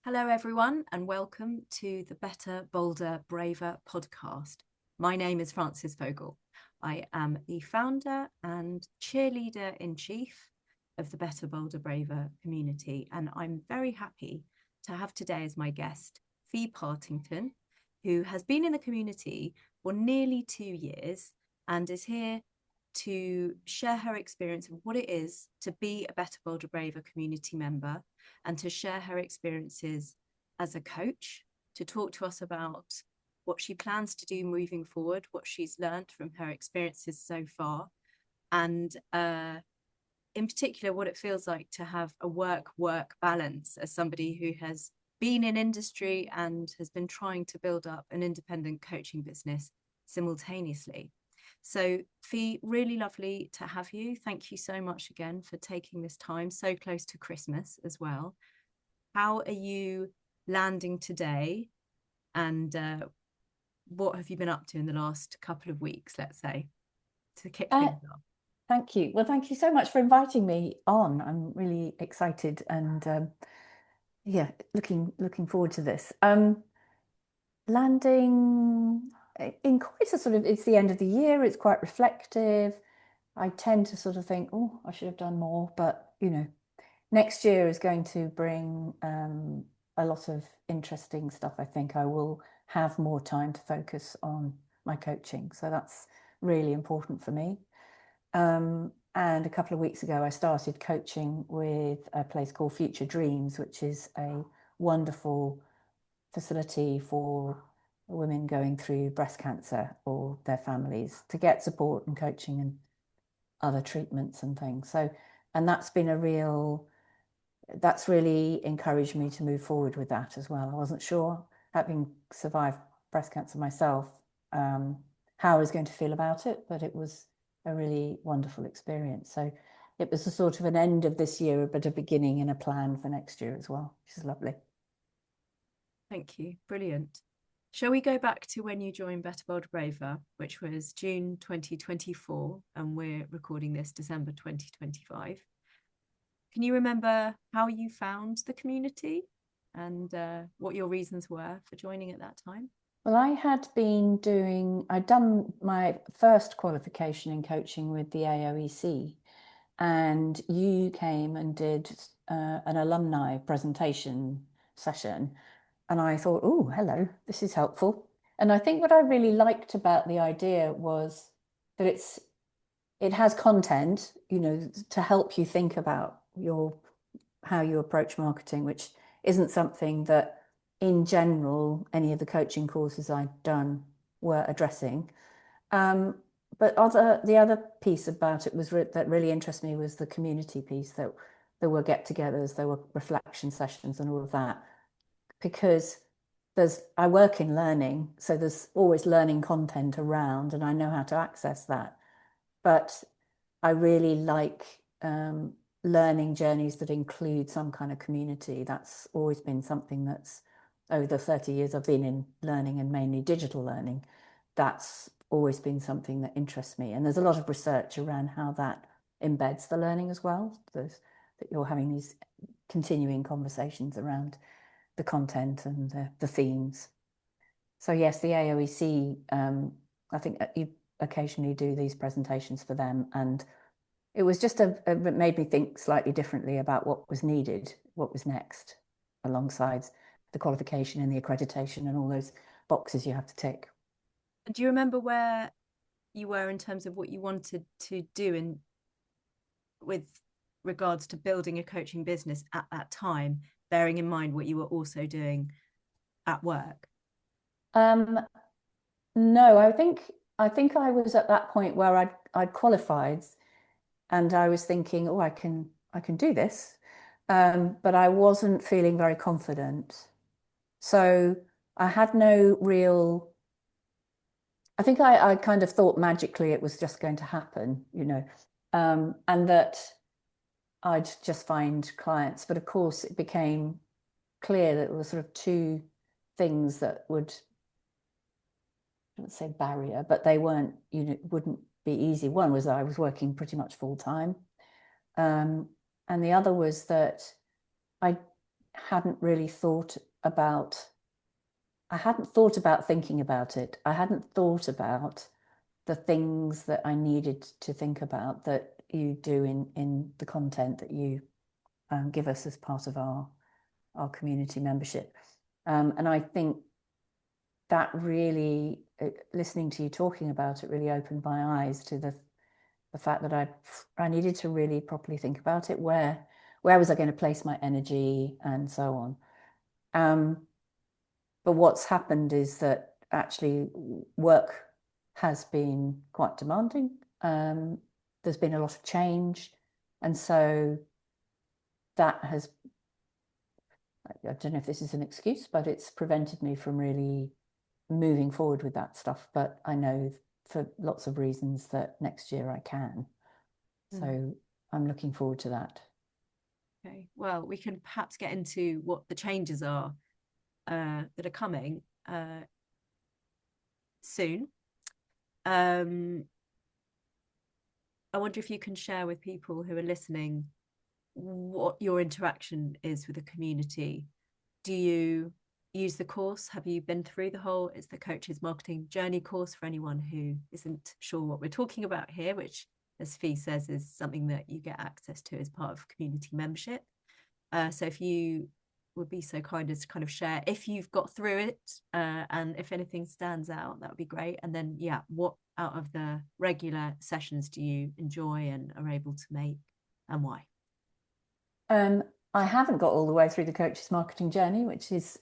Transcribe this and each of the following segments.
Hello, everyone, and welcome to the Better, Bolder, Braver podcast. My name is Frances Vogel. I am the founder and cheerleader in chief of the Better, Bolder, Braver community, and I'm very happy to have today as my guest Fiona Partington, who has been in the community for nearly 2 years and is here to share her experience of what it is to be a Better, Bolder, Braver community member and to share her experiences as a coach, to talk to us about what she plans to do moving forward, what she's learned from her experiences so far, and in particular, what it feels like to have a work-work balance as somebody who has been in industry and has been trying to build up an independent coaching business simultaneously. So, Fee, really lovely to have you. Thank you so much again for taking this time so close to Christmas as well. How are you landing today? And what have you been up to in the last couple of weeks, let's say, to kick things off? Thank you. Well, thank you so much for inviting me on. I'm really excited and yeah, looking forward to this. Landing in quite a sort of, it's the end of the year, it's quite reflective. I tend to sort of think, oh, I should have done more, but next year is going to bring a lot of interesting stuff. I think I will have more time to focus on my coaching. So that's really important for me. And a couple of weeks ago, I started coaching with a place called Future Dreams, which is a wonderful facility for women going through breast cancer or their families to get support and coaching and other treatments and things. So, and that's really encouraged me to move forward with that as well. I wasn't sure, having survived breast cancer myself, how I was going to feel about it, but it was a really wonderful experience. So it was a sort of an end of this year, but a beginning and a plan for next year as well, which is lovely. Thank you. Brilliant. Shall we go back to when you joined Better, Bolder, Braver, which was June 2024, and we're recording this December 2025. Can you remember how you found the community and what your reasons were for joining at that time? Well, I'd done my first qualification in coaching with the AoEC, and you came and did an alumni presentation session. And I thought, oh, hello, this is helpful. And I think what I really liked about the idea was that it has content, to help you think about how you approach marketing, which isn't something that in general any of the coaching courses I'd done were addressing. But the other piece about it was that really interested me was the community piece, that there were get-togethers, there were reflection sessions and all of that, because I work in learning, so there's always learning content around and I know how to access that. But I really like learning journeys that include some kind of community. That's always been something that's, over the 30 years I've been in learning and mainly digital learning, that's always been something that interests me. And there's a lot of research around how that embeds the learning as well, that you're having these continuing conversations around the content and the themes. So yes, the AoEC, I think you occasionally do these presentations for them, and it was just it made me think slightly differently about what was needed, what was next, alongside the qualification and the accreditation and all those boxes you have to tick. Do you remember where you were in terms of what you wanted to do with regards to building a coaching business at that time, bearing in mind what you were also doing at work? No, I think I was at that point where I'd qualified and I was thinking, oh, I can do this. But I wasn't feeling very confident. So I had no real, I think I kind of thought magically it was just going to happen, and that I'd just find clients. But of course, it became clear that there were sort of two things that would, I don't say barrier, but they weren't, wouldn't be easy. One was I was working pretty much full time. And the other was that I hadn't really thought about, I hadn't thought about thinking about it. I hadn't thought about the things that I needed to think about that you do in the content that you give us as part of our community membership. And I think that really, listening to you talking about it, really opened my eyes to the fact that I needed to really properly think about it. Where was I going to place my energy and so on? But what's happened is that actually work has been quite demanding. There's been a lot of change. And so that has, I don't know if this is an excuse, but it's prevented me from really moving forward with that stuff. But I know for lots of reasons that next year I can. So I'm looking forward to that. Okay, well, we can perhaps get into what the changes are that are coming soon. I wonder if you can share with people who are listening what your interaction is with the community. Do you use the course? Have you been through the whole, it's the Coaches Marketing Journey course for anyone who isn't sure what we're talking about here, which, as Fee says, is something that you get access to as part of community membership. So if you would be so kind as to kind of share if you've got through it, and if anything stands out, that would be great. And then, yeah, what out of the regular sessions do you enjoy and are able to make, and why? I haven't got all the way through the Coaches Marketing Journey, which is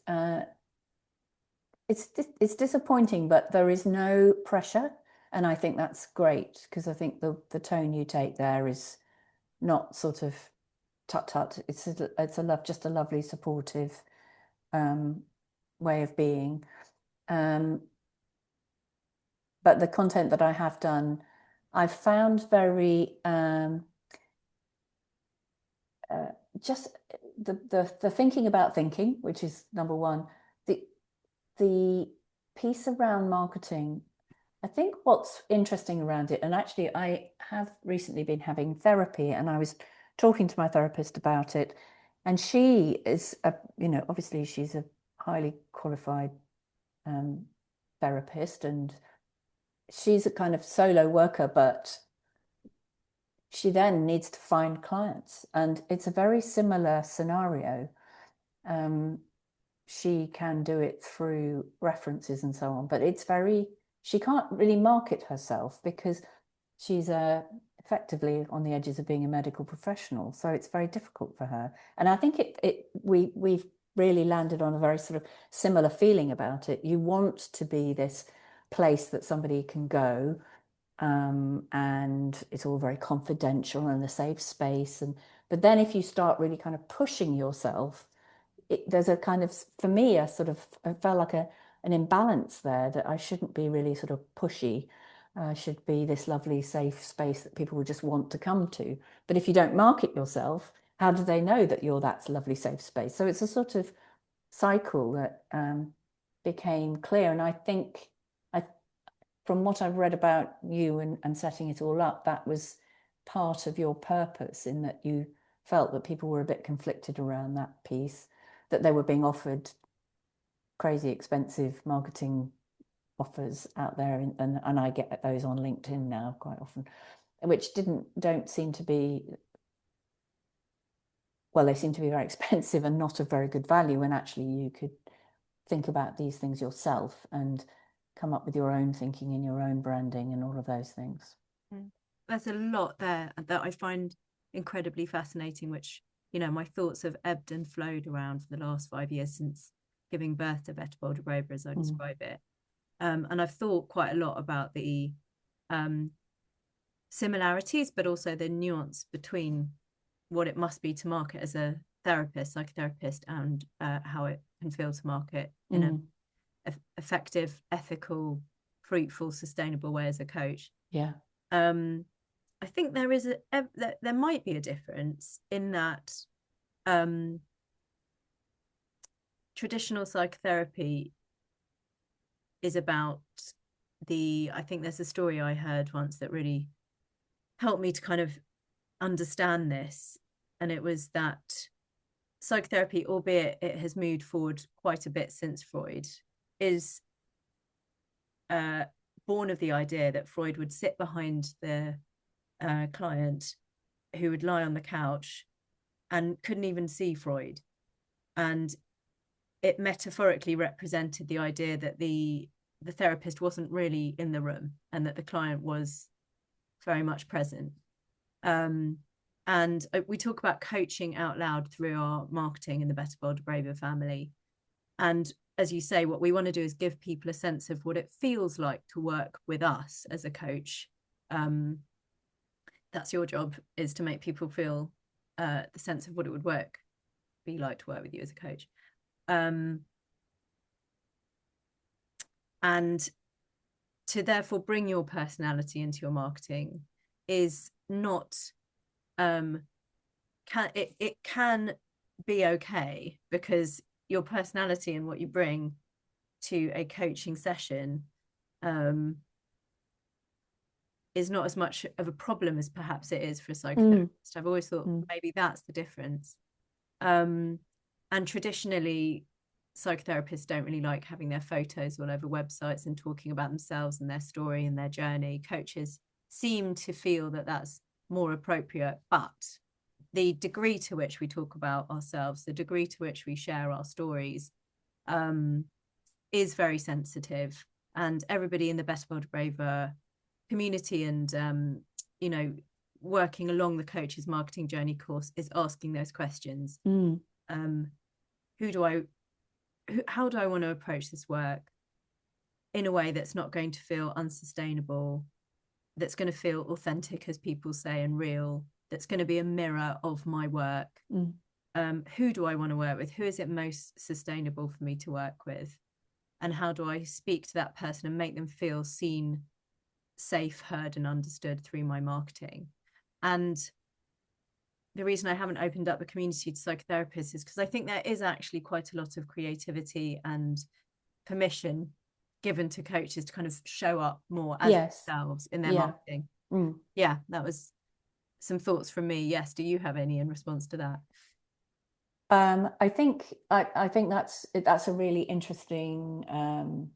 it's disappointing, but there is no pressure, and I think that's great, because I think the tone you take there is not sort of tut tut. It's just a lovely, supportive way of being. But the content that I have done, I've found very just the thinking about thinking, which is number one. The piece around marketing, I think what's interesting around it, and actually I have recently been having therapy, and I was talking to my therapist about it, and she is obviously she's a highly qualified therapist, and she's a kind of solo worker, but she then needs to find clients, and it's a very similar scenario. She can do it through references and so on, but she can't really market herself because she's effectively on the edges of being a medical professional. So it's very difficult for her. And I think we've really landed on a very sort of similar feeling about it. You want to be this place that somebody can go, and it's all very confidential and a safe space. But then if you start really kind of pushing yourself, there's a kind of, for me, I felt like an imbalance there, that I shouldn't be really sort of pushy. I should be this lovely, safe space that people would just want to come to. But if you don't market yourself, how do they know that you're that lovely, safe space? So it's a sort of cycle that became clear. And I think, from what I've read about you and setting it all up, that was part of your purpose, in that you felt that people were a bit conflicted around that piece, that they were being offered crazy expensive marketing offers out there, and I get those on LinkedIn now quite often, which don't seem to be, well, they seem to be very expensive and not of very good value, when actually you could think about these things yourself and come up with your own thinking and your own branding and all of those things. There's a lot there that I find incredibly fascinating, which, my thoughts have ebbed and flowed around for the last 5 years since giving birth to Better, Bolder, Braver, as I describe it. And I've thought quite a lot about the similarities, but also the nuance between what it must be to market as a therapist, psychotherapist, and how it can feel to market in an effective, ethical, fruitful, sustainable way as a coach. Yeah. I think there might be a difference in that traditional psychotherapy is about I think there's a story I heard once that really helped me to kind of understand this. And it was that psychotherapy, albeit it has moved forward quite a bit since Freud, is born of the idea that Freud would sit behind the client who would lie on the couch and couldn't even see Freud. And it metaphorically represented the idea that the therapist wasn't really in the room and that the client was very much present. And we talk about coaching out loud through our marketing in the Better, Bolder, Braver family. And as you say, what we want to do is give people a sense of what it feels like to work with us as a coach. That's your job, is to make people feel the sense of what it would be like to work with you as a coach. And to therefore bring your personality into your marketing is not it can be okay, because your personality and what you bring to a coaching session is not as much of a problem as perhaps it is for a psychotherapist. I've always thought maybe that's the difference. And traditionally, psychotherapists don't really like having their photos all over websites and talking about themselves and their story and their journey. Coaches seem to feel that that's more appropriate, but the degree to which we talk about ourselves, the degree to which we share our stories, is very sensitive. And everybody in the Better, Bolder, Braver community and working along the coach's marketing journey course is asking those questions. How do I want to approach this work in a way that's not going to feel unsustainable, that's going to feel authentic, as people say, and real, that's going to be a mirror of my work? Who do I want to work with? Who is it most sustainable for me to work with? And how do I speak to that person and make them feel seen, safe, heard, and understood through my marketing? And the reason I haven't opened up the community to psychotherapists is because I think there is actually quite a lot of creativity and permission given to coaches to kind of show up more as themselves in their marketing. Yeah, that was some thoughts from me. Yes, do you have any in response to that? I think that's a really interesting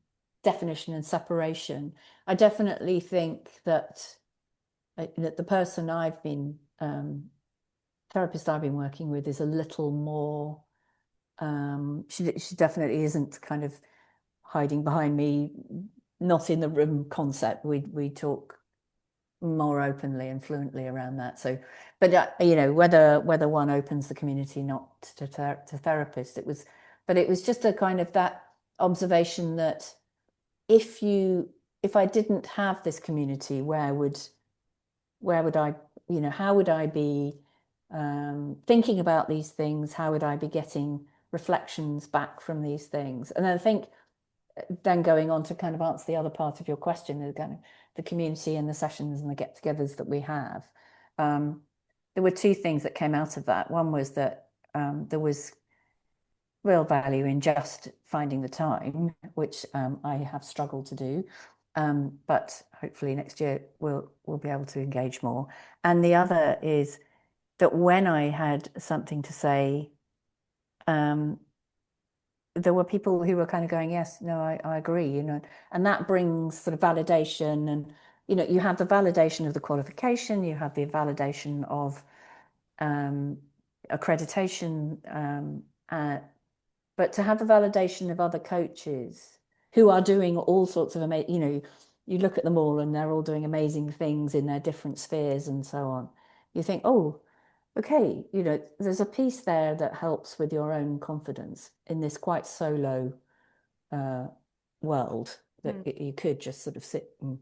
definition and separation. I definitely think that the person I've been therapist I've been working with is a little more she definitely isn't kind of hiding behind me, not in the room concept. We talk more openly and fluently around that. So, but whether one opens the community not to therapists, it was just a kind of that observation that if I didn't have this community, where would I, how would I be thinking about these things? How would I be getting reflections back from these things? And I think then going on to kind of answer the other part of your question, the community and the sessions and the get-togethers that we have. There were two things that came out of that. One was that there was real value in just finding the time, which I have struggled to do. But hopefully next year we'll be able to engage more. And the other is that when I had something to say, there were people who were kind of going, yes, no, I agree, and that brings sort of validation. And, you have the validation of the qualification, you have the validation of accreditation, but to have the validation of other coaches who are doing all sorts of amazing, you look at them all and they're all doing amazing things in their different spheres and so on. You think, oh, okay, there's a piece there that helps with your own confidence in this quite solo world that you could just sort of sit and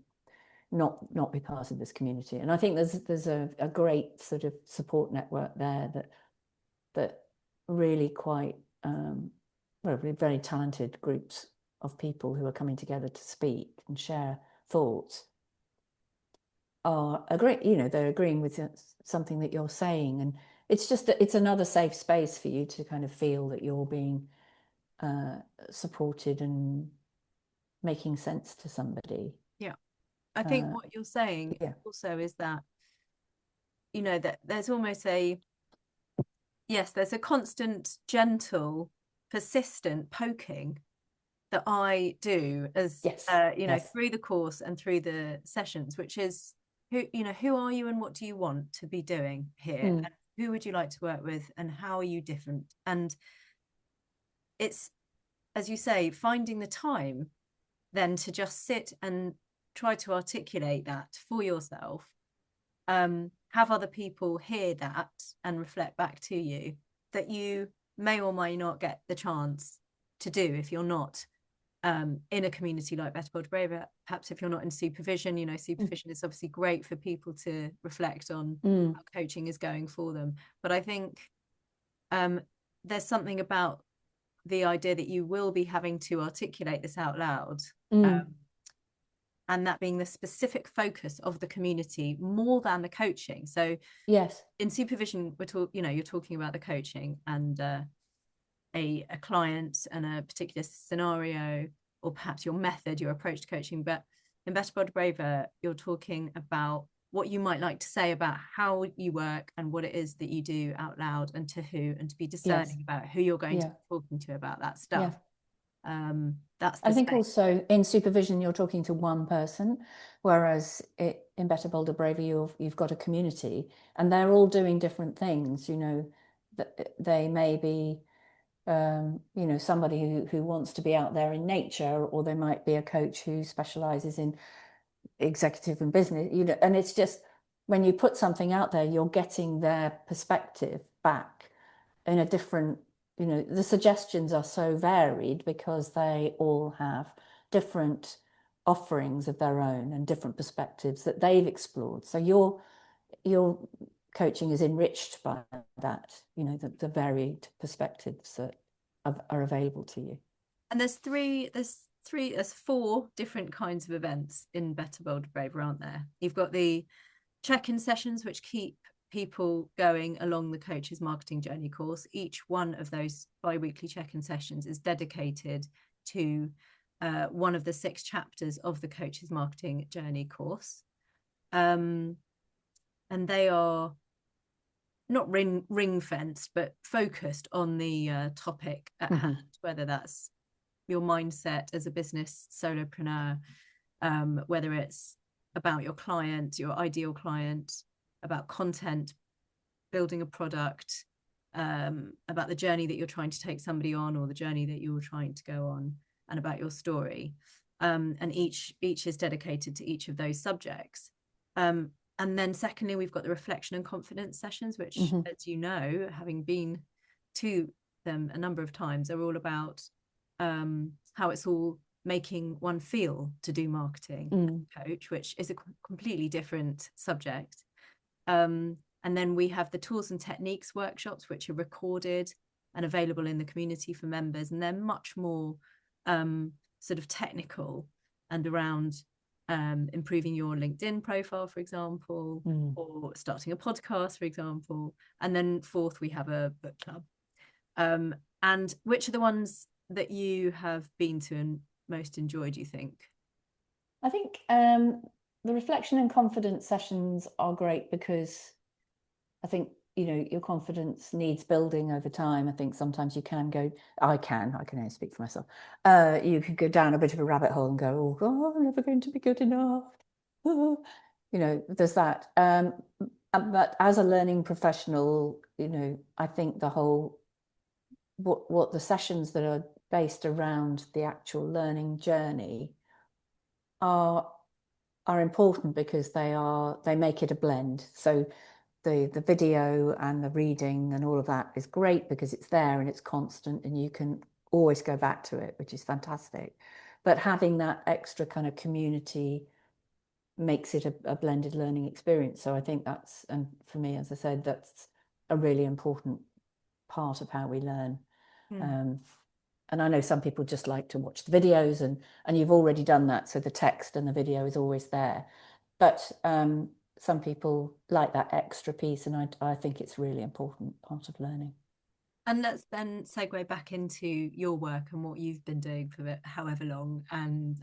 not be part of this community. And I think there's a great sort of support network there that really quite very talented groups of people who are coming together to speak and share thoughts are they're agreeing with something that you're saying. And it's just that it's another safe space for you to kind of feel that you're being supported and making sense to somebody. Yeah, I think what you're saying also is that that there's almost a yes, there's a constant, gentle, persistent poking that I do as Yes, yes. through the course and through the sessions, which is who are you and what do you want to be doing here? Mm. And who would you like to work with and how are you different? And it's, as you say, finding the time then to just sit and try to articulate that for yourself, have other people hear that and reflect back to you that you may or may not get the chance to do if you're not in a community like Better Bolder Braver. Perhaps if you're not in supervision, supervision is obviously great for people to reflect on how coaching is going for them. But I think there's something about the idea that you will be having to articulate this out loud, and that being the specific focus of the community more than the coaching. So yes, in supervision, you're talking about the coaching and a client and a particular scenario, or perhaps your method, your approach to coaching. But in Better Bolder Braver, you're talking about what you might like to say about how you work and what it is that you do out loud and to who, and to be discerning about who you're going to be talking to about that stuff. That's the I think space. also in supervision you're talking to one person, whereas in Better Bolder Braver you've got a community and they're all doing different things. They may be somebody who wants to be out there in nature, or there might be a coach who specializes in executive and business, and it's just when you put something out there, you're getting their perspective back in a different, the suggestions are so varied because they all have different offerings of their own and different perspectives that they've explored. So your coaching is enriched by that, the varied perspectives that are available to you. And there's four different kinds of events in Better Bolder Braver, aren't there? You've got the check-in sessions, which keep people going along the coach's marketing journey course. Each one of those bi-weekly check-in sessions is dedicated to one of the 6 chapters of the coach's marketing journey course. And they are not ring fenced, but focused on the topic at hand, whether that's your mindset as a business solopreneur, whether it's about your client, your ideal client, about content, building a product, about the journey that you're trying to take somebody on, or the journey that you're trying to go on, and about your story. And each is dedicated to each of those subjects. And then secondly, we've got the reflection and confidence sessions, which, as you know, having been to them a number of times, are all about how it's all making one feel to do marketing coach, which is a completely different subject. And then we have the tools and techniques workshops, which are recorded and available in the community for members, and they're much more sort of technical and around improving your LinkedIn profile, for example, or starting a podcast, for example. And then fourth, we have a book club. And which are the ones that you have been to and most enjoyed, do you think? I think the reflection and confidence sessions are great because I think, your confidence needs building over time. I think sometimes you can go, I can only speak for myself. You can go down a bit of a rabbit hole and go, oh God, I'm never going to be good enough. There's that. But as a learning professional, I think the whole, what the sessions that are based around the actual learning journey are important because they make it a blend. So the video and the reading and all of that is great because it's there and it's constant and you can always go back to it, which is fantastic. But having that extra kind of community makes it a blended learning experience. So I think that's, and for me, as I said, that's a really important part of how we learn. And I know some people just like to watch the videos and you've already done that. So the text and the video is always there. But some people like that extra piece, and I think it's really important part of learning. And let's then segue back into your work and what you've been doing for however long. And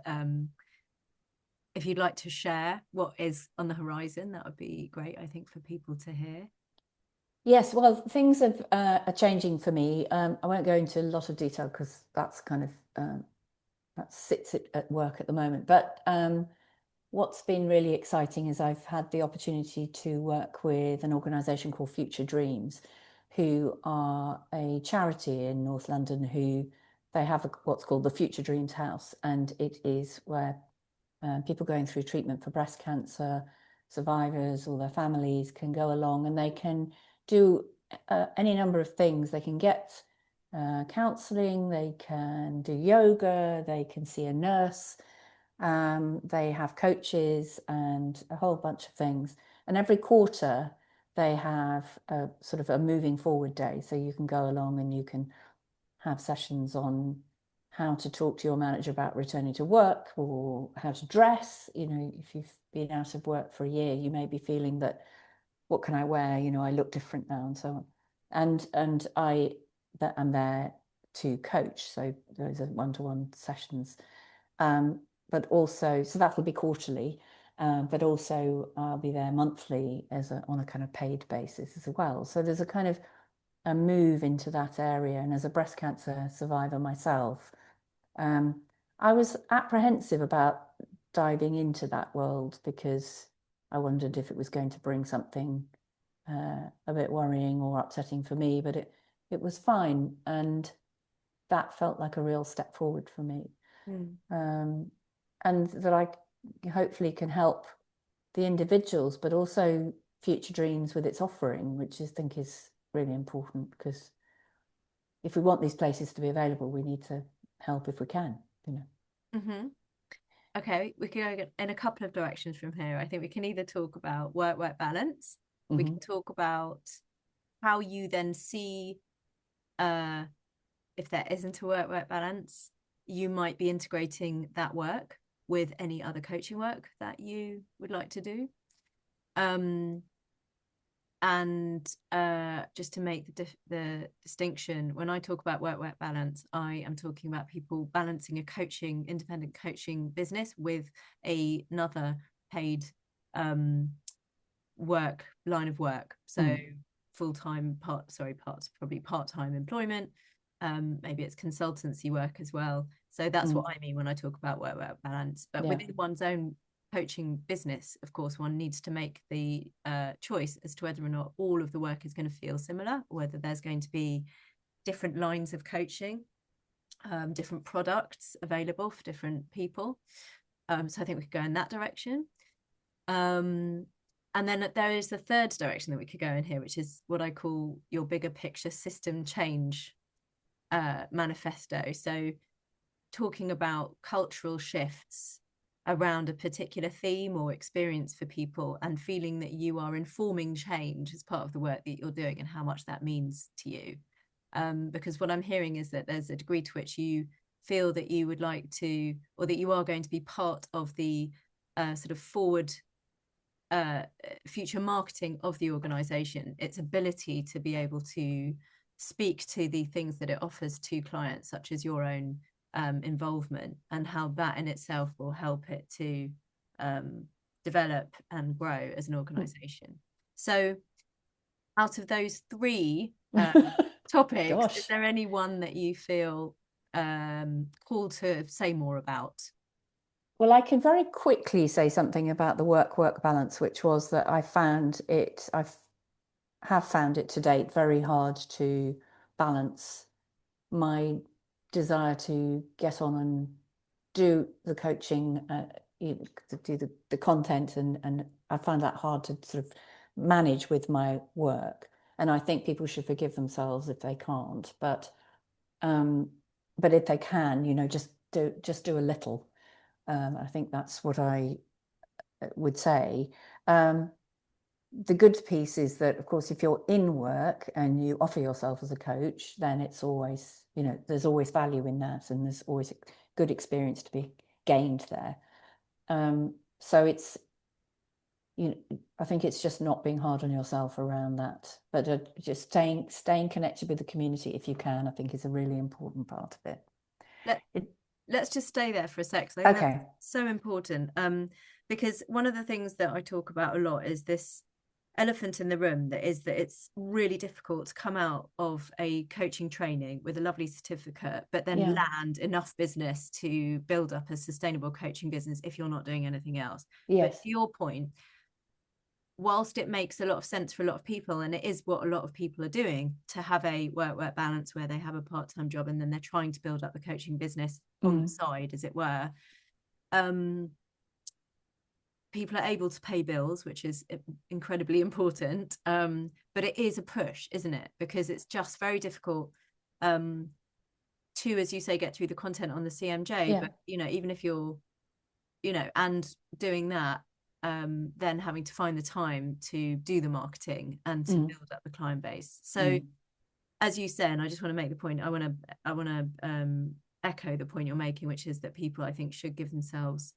if you'd like to share what is on the horizon, that would be great, I think, for people to hear. Yes, well, things are changing for me. I won't go into a lot of detail because that's kind of that sits at work at the moment. But what's been really exciting is I've had the opportunity to work with an organisation called Future Dreams, who are a charity in North London. Who they have what's called the Future Dreams House, and it is where people going through treatment for breast cancer, survivors or their families can go along, and they can do any number of things. They can get counselling, they can do yoga, they can see a nurse, they have coaches and a whole bunch of things. And every quarter they have a sort of a moving forward day. So you can go along and you can have sessions on how to talk to your manager about returning to work, or how to dress. You know, if you've been out of work for a year, you may be feeling that, what can I wear? You know, I look different now, and so on. And I'm there to coach. So those are one-to-one sessions. But also, so that will be quarterly, but also I'll be there monthly on a kind of paid basis as well. So there's a kind of a move into that area. And as a breast cancer survivor myself, I was apprehensive about diving into that world because I wondered if it was going to bring something a bit worrying or upsetting for me, but it was fine. And that felt like a real step forward for me. And that I hopefully can help the individuals, but also Future Dreams with its offering, which I think is really important, because if we want these places to be available, we need to help if we can, you know. Okay, we can go in a couple of directions from here. I think we can either talk about work-work balance. We can talk about how you then see if there isn't a work-work balance, you might be integrating that work with any other coaching work that you would like to do. And just to make the distinction, when I talk about work-work balance, I am talking about people balancing a independent coaching business with another paid line of work. So full-time, probably part-time employment. Maybe it's consultancy work as well. So that's what I mean when I talk about work-work balance. But within one's own coaching business, of course, one needs to make the choice as to whether or not all of the work is going to feel similar, or whether there's going to be different lines of coaching, different products available for different people. So I think we could go in that direction. And then there is the third direction that we could go in here, which is what I call your bigger picture system change manifesto. So talking about cultural shifts around a particular theme or experience for people, and feeling that you are informing change as part of the work that you're doing, and how much that means to you. Because what I'm hearing is that there's a degree to which you feel that you would like to, or that you are going to be part of the sort of forward future marketing of the organization, its ability to be able to speak to the things that it offers to clients, such as your own involvement, and how that in itself will help it to develop and grow as an organization. So out of those three topics, is there any one that you feel called to say more about? Well, I can very quickly say something about the work-work balance, which was that I have found it to date very hard to balance my desire to get on and do the coaching, to do the content, and I find that hard to sort of manage with my work. And I think people should forgive themselves if they can't, but if they can, you know, just do a little. I think that's what I would say. The good piece is that, of course, if you're in work and you offer yourself as a coach, then it's always, you know, there's always value in that, and there's always a good experience to be gained there. So it's, you know, I think it's just not being hard on yourself around that, but just staying connected with the community if you can, I think is a really important part of it. Let's just stay there for a sec. So okay. That's so important. Because one of the things that I talk about a lot is this elephant in the room that is that it's really difficult to come out of a coaching training with a lovely certificate, but then land enough business to build up a sustainable coaching business if you're not doing anything else. But to your point, whilst it makes a lot of sense for a lot of people, and it is what a lot of people are doing, to have a work balance where they have a part-time job and then they're trying to build up the coaching business on the side, as it were, people are able to pay bills, which is incredibly important. But it is a push, isn't it? Because it's just very difficult to, as you say, get through the content on the CMJ. But, you know, even if you're, you know, and doing that, then having to find the time to do the marketing and to build up the client base. So as you say, and I just want to make the point, I want to echo the point you're making, which is that people, I think, should give themselves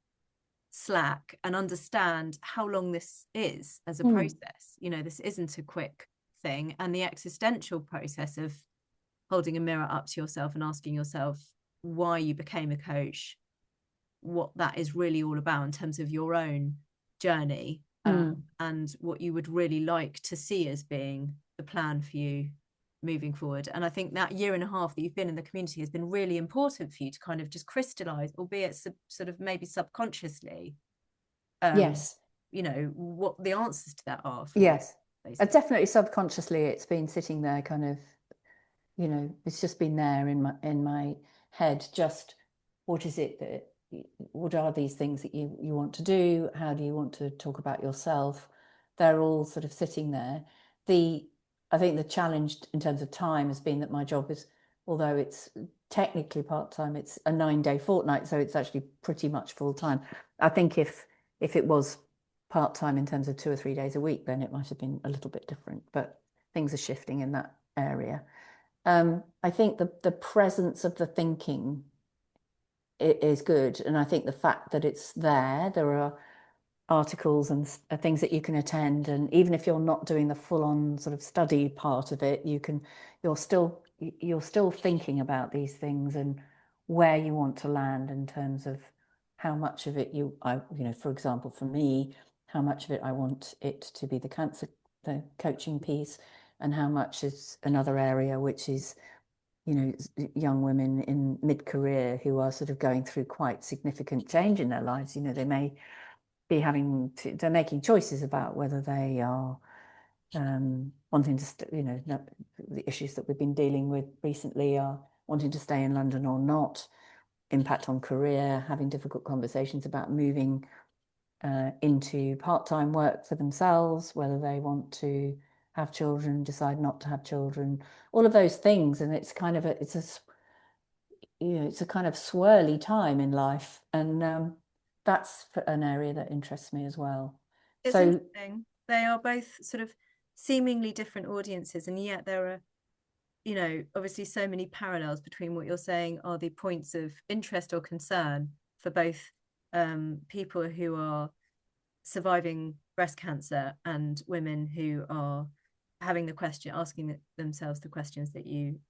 slack and understand how long this is as a process. You know, this isn't a quick thing, and the existential process of holding a mirror up to yourself and asking yourself why you became a coach, what that is really all about in terms of your own journey, and what you would really like to see as being the plan for you moving forward. And I think that year and a half that you've been in the community has been really important for you to kind of just crystallize, albeit sort of maybe subconsciously, you know, what the answers to that are for you, definitely subconsciously. It's been sitting there kind of, you know, it's just been there in my head. Just what are these things that you want to do? How do you want to talk about yourself? They're all sort of sitting there. I think the challenge in terms of time has been that my job is, although it's technically part-time, it's a 9-day fortnight, so it's actually pretty much full-time. I think if it was part-time in terms of 2 or 3 days a week, then it might have been a little bit different, but things are shifting in that area. I think the presence of the thinking is good, and I think the fact that it's there are articles and things that you can attend, and even if you're not doing the full-on sort of study part of it, you're still thinking about these things and where you want to land in terms of how much of it you know, for example, for me, how much of it I want it to be the coaching piece, and how much is another area, which is, you know, young women in mid-career who are sort of going through quite significant change in their lives. You know, they may be they're making choices about whether they are wanting to, you know, the issues that we've been dealing with recently are wanting to stay in London or not, impact on career, having difficult conversations about moving into part-time work for themselves, whether they want to have children, decide not to have children, all of those things. And it's kind of it's a kind of swirly time in life, and that's an area that interests me as well. It's interesting. They are both sort of seemingly different audiences, and yet there are, you know, obviously so many parallels between what you're saying are the points of interest or concern for both people who are surviving breast cancer and women who are asking themselves the questions that you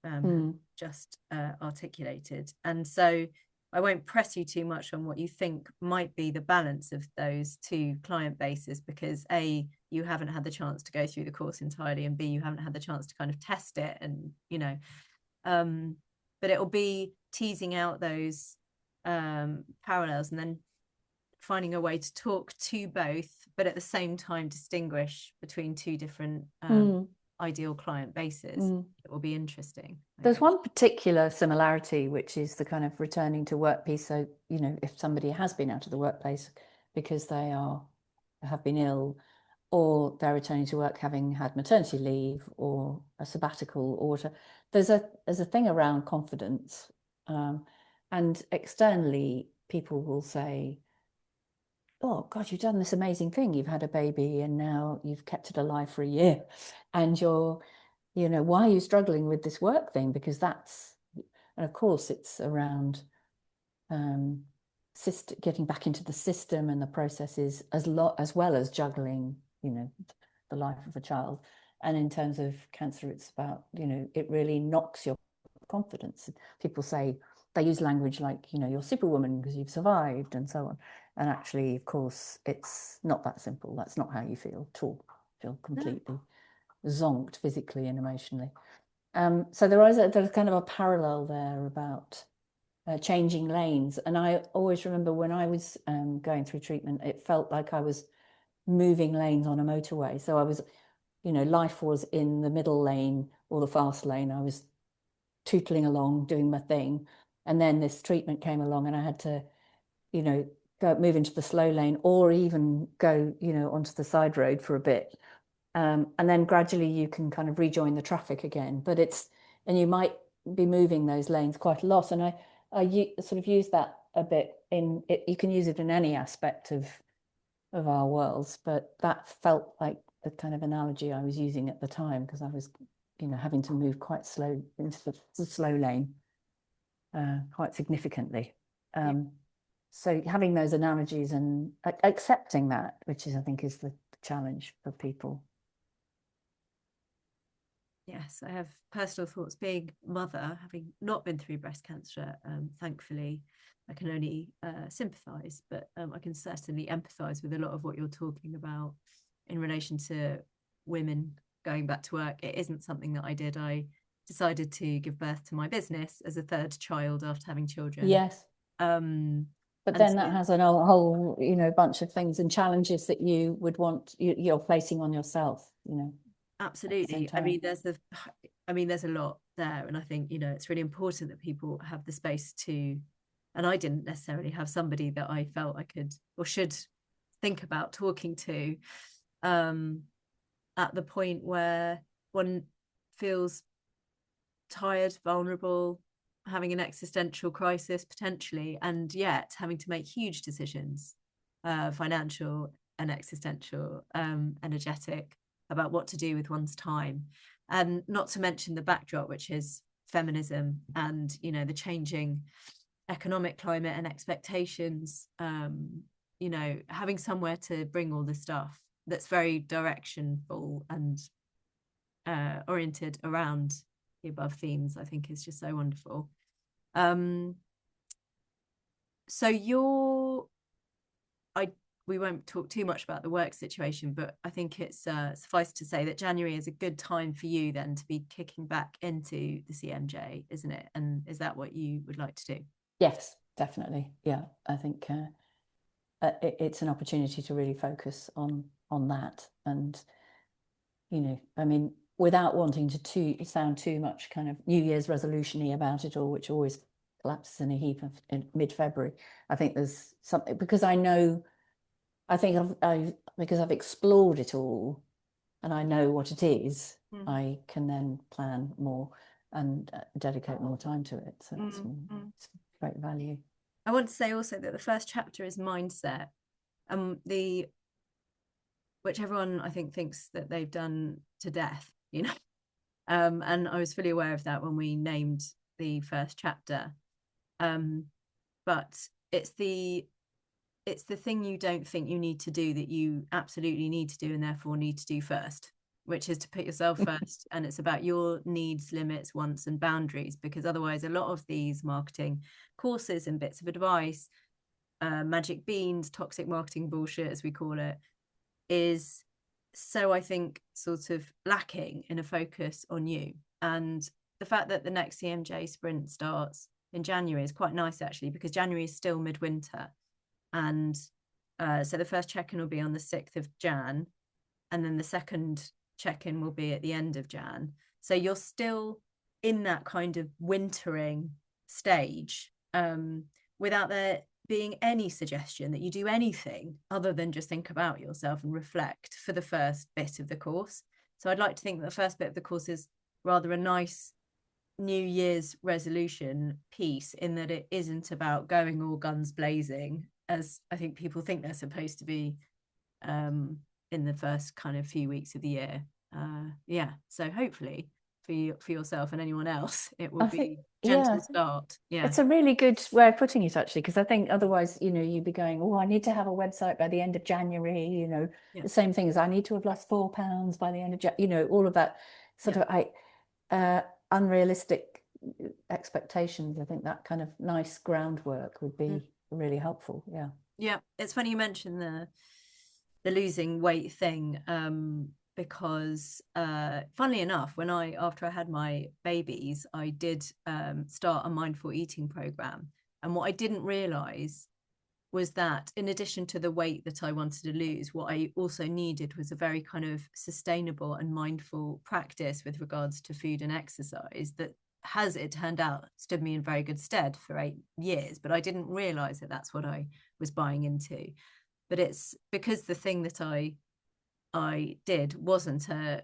just articulated. And so I won't press you too much on what you think might be the balance of those two client bases, because A, you haven't had the chance to go through the course entirely, and B, you haven't had the chance to kind of test it, and, you know, but it'll be teasing out those parallels and then finding a way to talk to both, but at the same time distinguish between two different ideal client bases. It will be interesting. There's one particular similarity, which is the kind of returning to work piece. So, you know, if somebody has been out of the workplace because they have been ill, or they're returning to work having had maternity leave or a sabbatical, or there's a thing around confidence, and externally people will say, oh God, you've done this amazing thing. You've had a baby and now you've kept it alive for a year, and you know, why are you struggling with this work thing? Because and of course it's around getting back into the system and the processes, as well as juggling, you know, the life of a child. And in terms of cancer, it's about, you know, it really knocks your confidence. People say, they use language like, you know, you're superwoman because you've survived and so on. And actually, of course, it's not that simple. That's not how you feel at all. feel completely zonked physically and emotionally. So there's kind of a parallel there about changing lanes. And I always remember when I was going through treatment, it felt like I was moving lanes on a motorway. So I was, life was in the middle lane or the fast lane. I was tootling along, doing my thing. And then this treatment came along and I had to, move into the slow lane or even go, onto the side road for a bit. And then gradually you can kind of rejoin the traffic again. But and you might be moving those lanes quite a lot. And I sort of use that a bit in it. You can use it in any aspect of our worlds, but that felt like the kind of analogy I was using at the time because I was, having to move quite slow into the slow lane quite significantly. So having those analogies and accepting that, which is, I think, is the challenge for people. Yes, I have personal thoughts. Being a mother, having not been through breast cancer, thankfully, I can only sympathise, but I can certainly empathise with a lot of what you're talking about in relation to women going back to work. It isn't something that I did. I decided to give birth to my business as a third child after having children. Yes. But then that has a whole, bunch of things and challenges that you would want you're placing on yourself, Absolutely. I mean, there's a lot there, and I think it's really important that people have the space to. And I didn't necessarily have somebody that I felt I could or should think about talking to at the point where one feels tired, vulnerable, having an existential crisis potentially, and yet having to make huge decisions, financial and existential, energetic, about what to do with one's time. And not to mention the backdrop, which is feminism and the changing economic climate and expectations, having somewhere to bring all this stuff that's very directionful and oriented around the above themes, I think is just so wonderful. So we won't talk too much about the work situation, but I think it's suffice to say that January is a good time for you then to be kicking back into the CMJ, isn't it? And is that what you would like to do? Yes, definitely. Yeah, I think it's an opportunity to really focus on that. And, I mean, without wanting to sound too much kind of New Year's resolution-y about it all, which always collapses in a heap in mid-February. I think there's something, because because I've explored it all and I know what it is, I can then plan more and dedicate more time to it. So it's great value. I want to say also that the first chapter is mindset, which everyone I think thinks that they've done to death, and I was fully aware of that when we named the first chapter. But it's the thing you don't think you need to do that you absolutely need to do and therefore need to do first, which is to put yourself first. And it's about your needs, limits, wants, and boundaries, because otherwise a lot of these marketing courses and bits of advice, magic beans, toxic marketing bullshit, as we call it, is so, I think, sort of lacking in a focus on you. And the fact that the next CMJ sprint starts in January is quite nice, actually, because January is still midwinter. And so the first check-in will be on the 6th of Jan, and then the second check-in will be at the end of Jan. So you're still in that kind of wintering stage, without there being any suggestion that you do anything other than just think about yourself and reflect for the first bit of the course. So I'd like to think that the first bit of the course is rather a nice New Year's resolution piece, in that it isn't about going all guns blazing, as I think people think they're supposed to be in the first kind of few weeks of the year. So hopefully for yourself and anyone else, it will be gentle start. Yeah, it's a really good way of putting it, actually, because I think otherwise, you'd be going, oh, I need to have a website by the end of January. The same thing as I need to have lost 4 pounds by the end of January. All of that sort of unrealistic expectations. I think that kind of nice groundwork would be really helpful. Yeah, it's funny you mentioned the losing weight thing, because funnily enough, after I had my babies, I did start a mindful eating program. And what I didn't realize was that in addition to the weight that I wanted to lose, what I also needed was a very kind of sustainable and mindful practice with regards to food and exercise that has, it turned out, stood me in very good stead for 8 years. But I didn't realize that that's what I was buying into. But it's because the thing that I did wasn't a,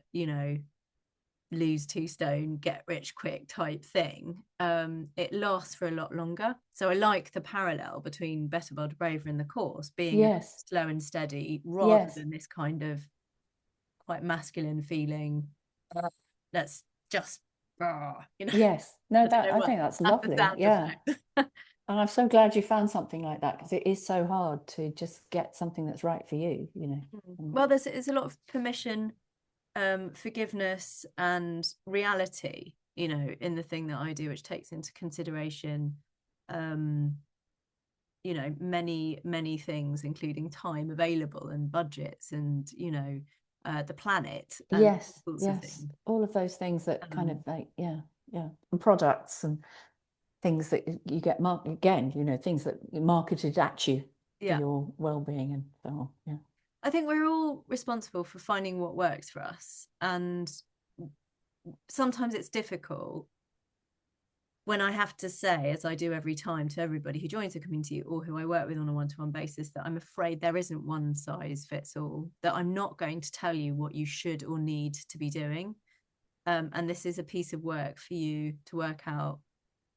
lose 2 stone, get rich quick type thing. It lasts for a lot longer. So I like the parallel between Better, Bolder, Braver in the course being slow and steady rather than this kind of quite masculine feeling. Let's just, Yes. No, I think that's lovely. Yeah. And I'm so glad you found something like that, because it is so hard to just get something that's right for you, Well, there's a lot of permission, forgiveness and reality, in the thing that I do, which takes into consideration, many things, including time available and budgets and, the planet. And all of those things that kind of like, and products and things that you get things that are marketed at you for your well-being and so on. Yeah, I think we're all responsible for finding what works for us, and sometimes it's difficult when I have to say, as I do every time to everybody who joins the community or who I work with on a one-to-one basis, that I'm afraid there isn't one size fits all, that I'm not going to tell you what you should or need to be doing. And this is a piece of work for you to work out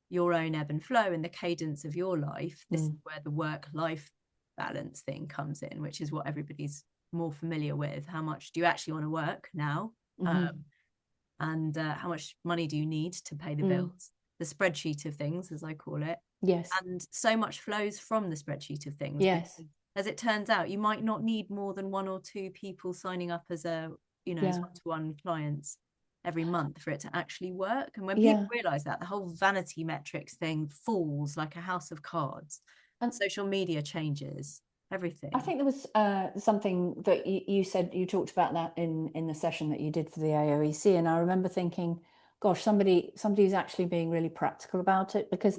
your own ebb and flow and the cadence of your life. This is where the work-life balance thing comes in, which is what everybody's more familiar with. How much do you actually want to work now? And how much money do you need to pay the bills? The spreadsheet of things, as I call it. Yes. And so much flows from the spreadsheet of things. Yes. As it turns out, you might not need more than 1 or 2 people signing up as as one-to-one clients every month for it to actually work. And when people realize that, the whole vanity metrics thing falls like a house of cards. And social media changes everything. I think there was something that you said, you talked about that in the session that you did for the AoEC, and I remember thinking, gosh, somebody who's actually being really practical about it, because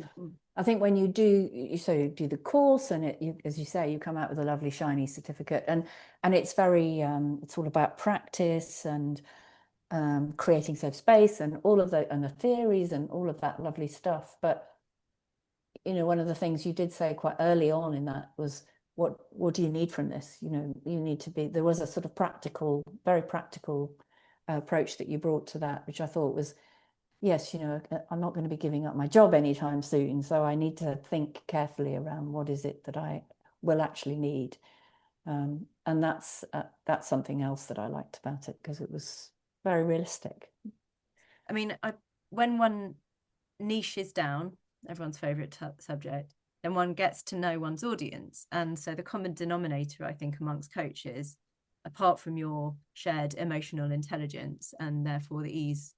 I think when you do the course and as you say, you come out with a lovely shiny certificate, and it's very it's all about practice and creating safe space and all of the theories and all of that lovely stuff. But one of the things you did say quite early on in that was, what do you need from this? You need to be, there was a sort of very practical approach that you brought to that, which I thought was, yes, I'm not going to be giving up my job anytime soon, so I need to think carefully around what is it that I will actually need. And that's something else that I liked about it, because it was very realistic. I mean, when one niches down, everyone's favorite subject, then one gets to know one's audience. And so the common denominator, I think, amongst coaches, apart from your shared emotional intelligence and therefore the ease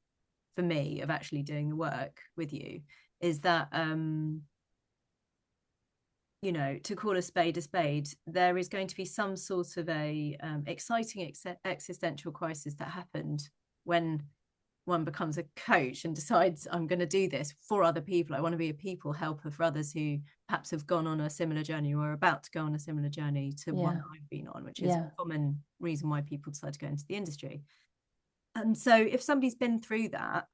for me of actually doing the work with you, is that to call a spade, there is going to be some sort of a exciting existential crisis that happened when one becomes a coach and decides, I'm going to do this for other people. I want to be a people helper for others who perhaps have gone on a similar journey or are about to go on a similar journey to one that I've been on, which is a common reason why people decide to go into the industry. And so if somebody's been through that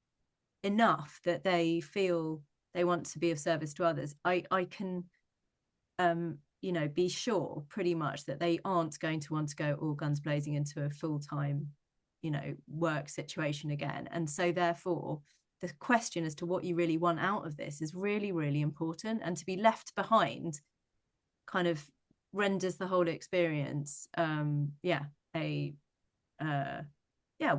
enough that they feel they want to be of service to others, I can be sure pretty much that they aren't going to want to go all guns blazing into a full-time work situation again. And so therefore the question as to what you really want out of this is really, really important, and to be left behind kind of renders the whole experience a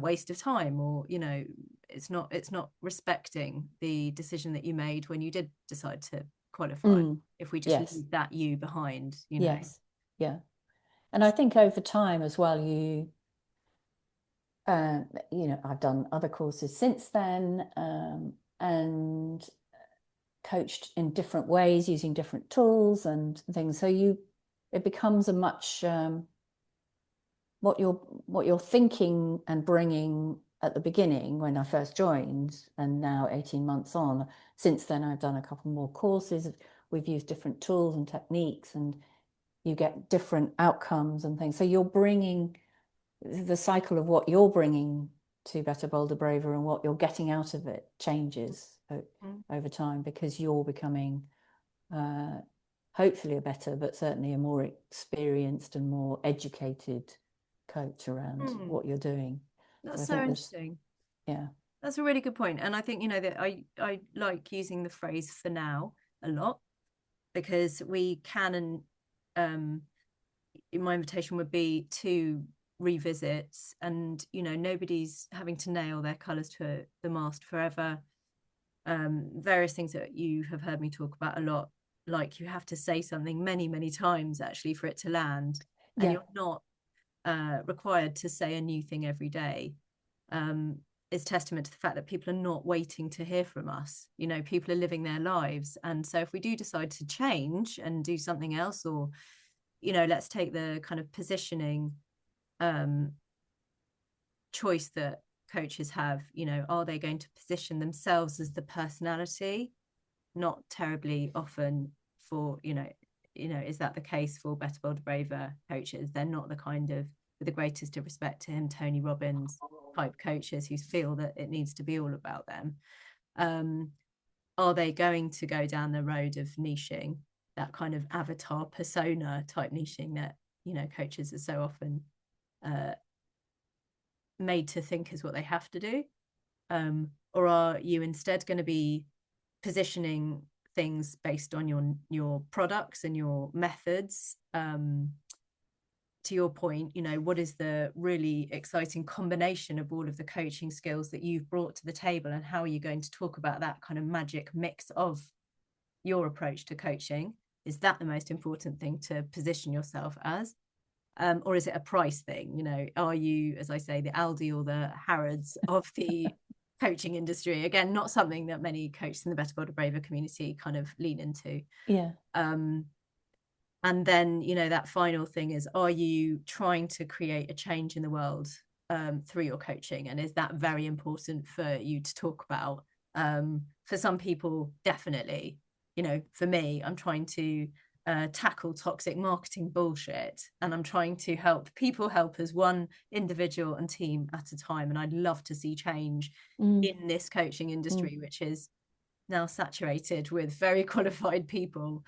waste of time, or it's not respecting the decision that you made when you did decide to qualify, if we just leave that you behind. And I think over time as well, I've done other courses since then, and coached in different ways using different tools and things. So it becomes a much what you're thinking and bringing at the beginning when I first joined, and now 18 months on, since then I've done a couple more courses. We've used different tools and techniques, and you get different outcomes and things. So you're bringing the cycle of what you're bringing to Better, Bolder, Braver and what you're getting out of it changes over time, because you're becoming hopefully a better, but certainly a more experienced and more educated coach around what you're doing. That's so interesting. Yeah, that's a really good point. And I think, you know, that I like using the phrase "for now" a lot, because we can, and my invitation would be to revisit, and you know, nobody's having to nail their colors to the mast forever. Various things that you have heard me talk about a lot, like you have to say something many times actually for it to land, and you're not required to say a new thing every day. Is testament to the fact that people are not waiting to hear from us. You know, people are living their lives, and so if we do decide to change and do something else, or you know, let's take the kind of positioning choice that coaches have. You know, are they going to position themselves as the personality? Not terribly often for, you know, is that the case for Better, Bolder, Braver coaches? They're not the kind of, with the greatest of respect to him, Tony Robbins type coaches who feel that it needs to be all about them. Are they going to go down the road of niching, that kind of avatar persona type niching that, you know, coaches are so often made to think is what they have to do? Or are you instead going to be positioning things based on your products and your methods? To your point, you know, what is the really exciting combination of all of the coaching skills that you've brought to the table, and how are you going to talk about that kind of magic mix of your approach to coaching? Is that the most important thing to position yourself as? Or is it a price thing? You know, are you, as I say, the Aldi or the Harrods of the coaching industry? Again, not something that many coaches in the Better, Bolder, Braver community kind of lean into. Yeah. And then, you know, that final thing is, are you trying to create a change in the world through your coaching? And is that very important for you to talk about? For some people, definitely. You know, for me, I'm trying to tackle toxic marketing bullshit, and I'm trying to help people help as one individual and team at a time. And I'd love to see change in this coaching industry, which is now saturated with very qualified people,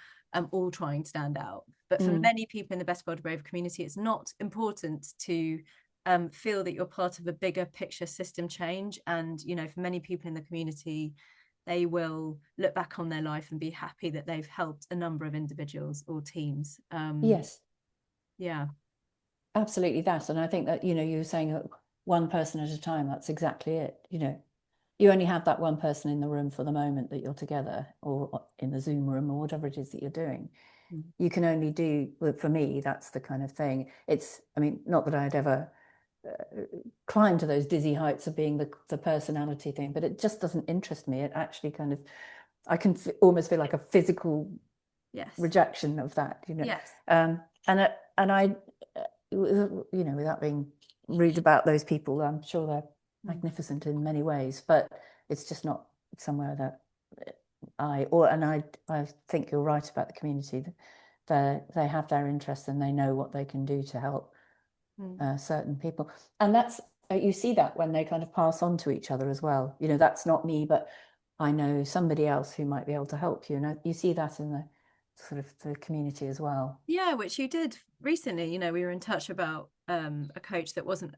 all trying to stand out. But for many people in the Better, Bolder, Brave community, it's not important to feel that you're part of a bigger picture system change. And, you know, for many people in the community, they will look back on their life and be happy that they've helped a number of individuals or teams. Yes. Yeah. Absolutely that. And I think that, you know, you were saying one person at a time, that's exactly it. You know, you only have that one person in the room for the moment that you're together, or in the Zoom room, or whatever it is that you're doing. You can only do, well, for me, that's the kind of thing. It's, I mean, not that I'd ever climb to those dizzy heights of being the personality thing, but it just doesn't interest me. It actually kind of, I can almost feel like a physical rejection of that, you know. Yes. And I, you know, without being rude about those people, I'm sure they're magnificent in many ways, but it's just not somewhere that I think you're right about the community. They have their interests, and they know what they can do to help certain people. And that's, you see that when they kind of pass on to each other as well. You know, that's not me, but I know somebody else who might be able to help you. And you see that in the sort of the community as well. Yeah, which you did recently. You know, we were in touch about a coach that wasn't,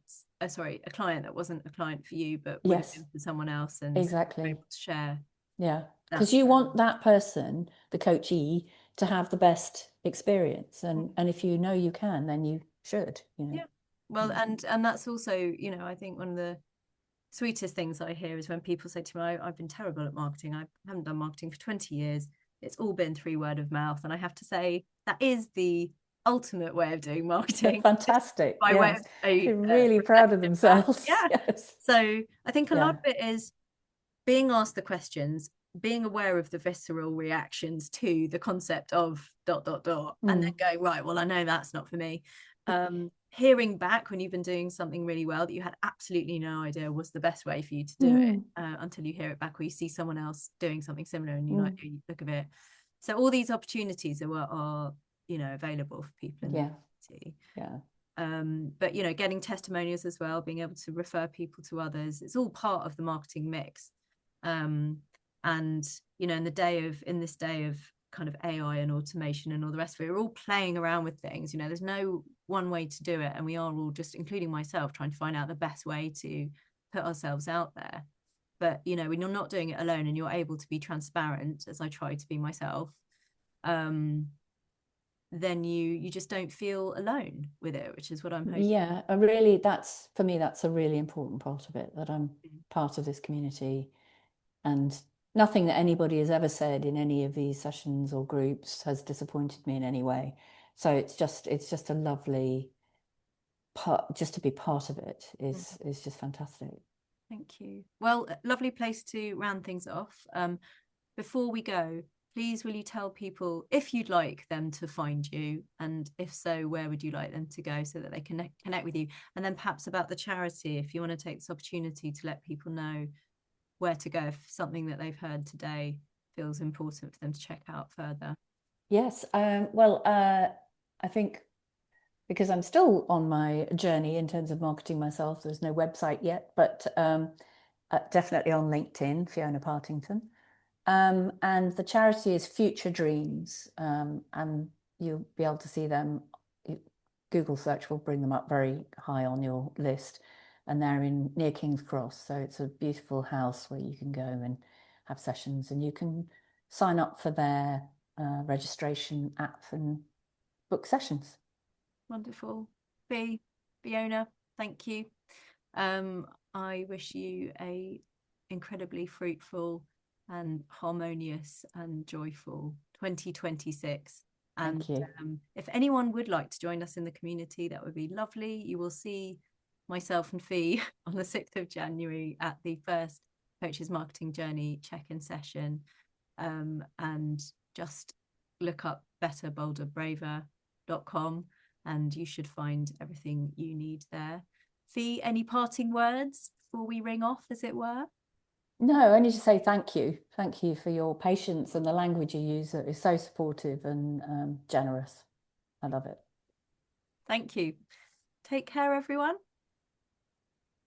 sorry, a client that wasn't a client for you, but would have been for someone else, and exactly able to share. Yeah, because you want that person, the coachee, to have the best experience, and if you know you can, then you should. You know. Yeah. Well, and that's also, you know, I think one of the sweetest things I hear is when people say to me, I've been terrible at marketing. I haven't done marketing for 20 years. It's all been through word of mouth. And I have to say, that is the ultimate way of doing marketing. Fantastic. By way of they're really proud of themselves. Yeah. Yes. So I think a lot of it is being asked the questions, being aware of the visceral reactions to the concept of ... and then going, right, well, I know that's not for me. hearing back when you've been doing something really well that you had absolutely no idea was the best way for you to do it, until you hear it back, or you see someone else doing something similar and you you look at it. So all these opportunities are available for people in the community. But getting testimonials as well, being able to refer people to others, it's all part of the marketing mix. And in this day of kind of AI and automation and all the rest of it, we're all playing around with things. There's no one way to do it, and we are all, just including myself, trying to find out the best way to put ourselves out there. But when you're not doing it alone and you're able to be transparent, as I try to be myself, then you just don't feel alone with it, which is what I'm hoping. Yeah, that's for me, that's a really important part of it, that I'm part of this community, and nothing that anybody has ever said in any of these sessions or groups has disappointed me in any way. So it's just a lovely part, just to be part of it is just fantastic. Thank you. Well, lovely place to round things off. Before we go, please will you tell people if you'd like them to find you, and if so, where would you like them to go so that they can connect with you? And then perhaps about the charity, if you want to take this opportunity to let people know where to go if something that they've heard today feels important for them to check out further. Yes, well, I think because I'm still on my journey in terms of marketing myself, there's no website yet, but definitely on LinkedIn, Fiona Partington. And the charity is Future Dreams, and you'll be able to see them. Google search will bring them up very high on your list, and they're near King's Cross. So it's a beautiful house where you can go and have sessions, and you can sign up for their registration app and book sessions. Wonderful. Fiona, thank you. I wish you a incredibly fruitful and harmonious and joyful 2026. And if anyone would like to join us in the community, that would be lovely. You will see myself and Fee on the 6th of January at the first Coaches Marketing Journey check-in session. And just look up betterbolderbraver.com and you should find everything you need there. Fee, any parting words before we ring off, as it were? No, only to say thank you. Thank you for your patience and the language you use that is so supportive and generous. I love it. Thank you. Take care, everyone.